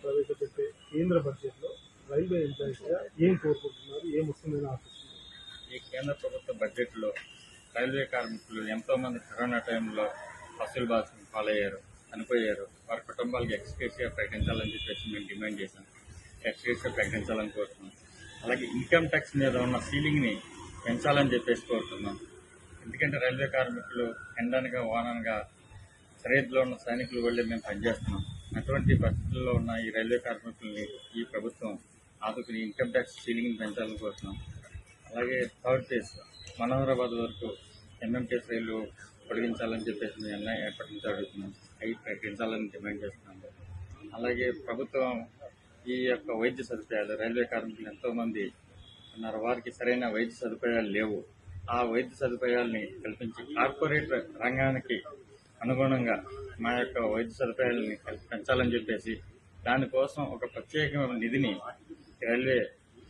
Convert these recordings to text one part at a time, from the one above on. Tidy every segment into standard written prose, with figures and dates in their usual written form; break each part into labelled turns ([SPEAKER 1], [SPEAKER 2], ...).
[SPEAKER 1] ప్రవేశపెట్టే కేంద్ర బడ్జెట్ లో రైల్వే ఎంప్లాయీస్ గా ఏం కోరుకుంటున్నారు, ఏ ముఖ్యమైన ఆశిస్తున్నారు?
[SPEAKER 2] ఈ కేంద్ర ప్రభుత్వ బడ్జెట్లో రైల్వే కార్మికులు ఎంతో మంది కరోనా టైంలో వసూలు బాసులు పాలయ్యారు, చనిపోయారు. వారి కుటుంబాలకు ఎక్స్గ్రేషియా ప్రకటించాలని చెప్పేసి మేము డిమాండ్ చేశాం. ఎక్స్గ్రేషియా ప్రకటించాలని కోరుతున్నాం. అలాగే ఇన్కమ్ ట్యాక్స్ మీద ఉన్న సీలింగ్ని పెంచాలని చెప్పేసి కోరుతున్నాం. ఎందుకంటే రైల్వే కార్మికులు ఎండనగా వాననగా సరిహద్దులో ఉన్న సైనికులు వల్లే మేము పనిచేస్తున్నాం. అటువంటి పరిస్థితుల్లో ఉన్న ఈ రైల్వే కార్మికుల్ని ఈ ప్రభుత్వం ఆదుకుని ఇన్కమ్ ట్యాక్స్ సీలింగ్ని పెంచాలని కోరుతున్నాం. అలాగే థర్డ్ ఫేజ్ మనోహరాబాద్ వరకు ఎంఎంటీఎస్ రైలు పొడిగించాలని చెప్పేసి మేము ఎప్పటి నుంచి అడుగుతున్నాం. అవి ప్రకటించాలని డిమాండ్ చేస్తున్నాము. అలాగే ప్రభుత్వం ఈ యొక్క వైద్య సదుపాయాలు రైల్వే కార్మికులు ఎంతోమంది ఉన్నారు, వారికి సరైన వైద్య సదుపాయాలు లేవు. ఆ వైద్య సదుపాయాలని కల్పించి కార్పొరేట్ రంగానికి అనుగుణంగా మా యొక్క వైద్య సదుపాయాలని పెంచాలని చెప్పేసి దానికోసం ఒక ప్రత్యేకమైన నిధిని రైల్వే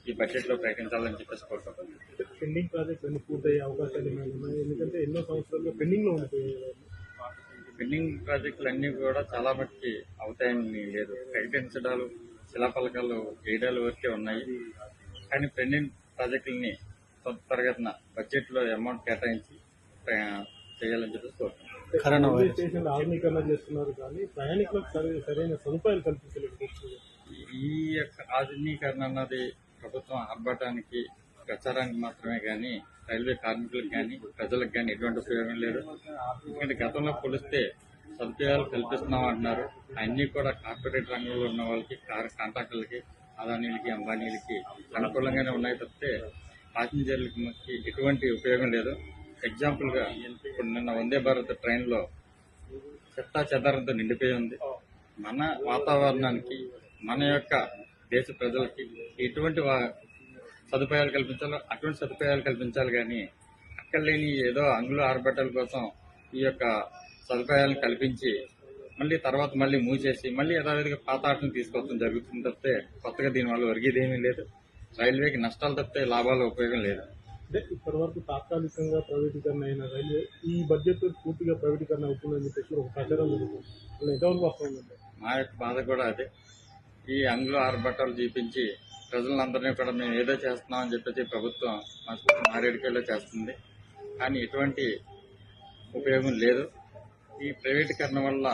[SPEAKER 2] ఈ బడ్జెట్లో ప్రకటించాలని చెప్పేసి కోరుకుంటున్నాం.
[SPEAKER 1] పెండింగ్ ప్రాజెక్ట్స్ అన్ని పూర్తయ్యే అవకాశాలు ఉన్నాయి, ఎందుకంటే ఎన్నో సంవత్సరాలుగా పెండింగ్ లో ఉండిపోయాయి.
[SPEAKER 2] పెండింగ్ ప్రాజెక్టులు అన్నీ కూడా చాలా మట్టుకి అవుతాయని లేదు. ప్రకటించడాలు శిలాఫలకాలు వేయడాలు వరకే ఉన్నాయి. కానీ పెండింగ్ ప్రాజెక్టులని త్వరగతిన బడ్జెట్లో అమౌంట్ కేటాయించి చేయాలని చెప్పేసి కోరుతున్నాం.
[SPEAKER 1] ఆధునీకరణ చేస్తున్నారు కానీ ప్రయాణికులకు సరైన సదుపాయాలు కల్పించలేదు.
[SPEAKER 2] ఈ యొక్క ఆధునీకరణ అన్నది ప్రభుత్వం ఆర్భటానికి ప్రచారానికి మాత్రమే కానీ రైల్వే కార్మికులకు కానీ ప్రజలకు కానీ ఎటువంటి ఉపయోగం లేదు. ఎందుకంటే గతంలో పోలిస్తే సదుపాయాలు కల్పిస్తున్నాం అంటున్నారు. అన్నీ కూడా కార్పొరేట్ రంగంలో ఉన్న వాళ్ళకి కాంట్రాక్టర్లకి అదానీలకి అంబానీలకి అనుకూలంగానే ఉన్నాయి తప్పితే ప్యాసింజర్లకి ఎటువంటి ఉపయోగం లేదు. ఎగ్జాంపుల్గా ఇప్పుడు నిన్న వందే భారత్ ట్రైన్లో చెత్తా చెదారంతో నిండిపోయి ఉంది. మన వాతావరణానికి మన యొక్క దేశ ప్రజలకి ఎటువంటి సదుపాయాలు కల్పించాలో అటువంటి సదుపాయాలు కల్పించాలి కానీ అక్కడ లేని ఏదో అంగులు ఆర్భటాల కోసం ఈ యొక్క సదుపాయాలను కల్పించి మళ్ళీ మూసేసి మళ్ళీ యథావిధిగా పాత ఆటను తీసుకొస్తాం జరుగుతుంది తప్పితే కొత్తగా దీనివల్ల ఒరిగేదేమీ లేదు. రైల్వేకి నష్టాలు తప్పితే లాభాల ఉపయోగం లేదు.
[SPEAKER 1] అంటే ఇప్పటి వరకు తాత్కాలికంగా ప్రైవేటీకరణ అయిన రైల్వే ఈ బడ్జెట్ పూర్తిగా ప్రైవేటీకరణ అవుతుందని చెప్పేసి ఒక ప్రచారం జరుగుతుంది. ఎంతవరకు వస్తుందంటే
[SPEAKER 2] మా యొక్క బాధ కూడా అదే. ఈ అంగులు ఆర్భటాలు చూపించి ప్రజలందరినీ కూడా మేము ఏదో చేస్తున్నామని చెప్పేసి ప్రభుత్వం మారేడుకాయలో చేస్తుంది. కానీ ఎటువంటి ఉపయోగం లేదు. ఈ ప్రైవేటీకరణ వల్ల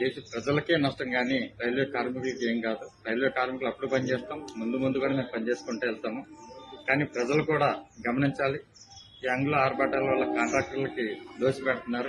[SPEAKER 2] దేశ ప్రజలకే నష్టం కానీ రైల్వే కార్మికులకి ఏం కాదు. రైల్వే కార్మికులు అప్పుడు పనిచేస్తాం, ముందు కూడా మేము పనిచేసుకుంటూ వెళ్తాము. కానీ ప్రజలు కూడా గమనించాలి. ఈ అంగుల ఆర్భటాల వల్ల కాంట్రాక్టర్లకి దోషి పెడుతున్నారు.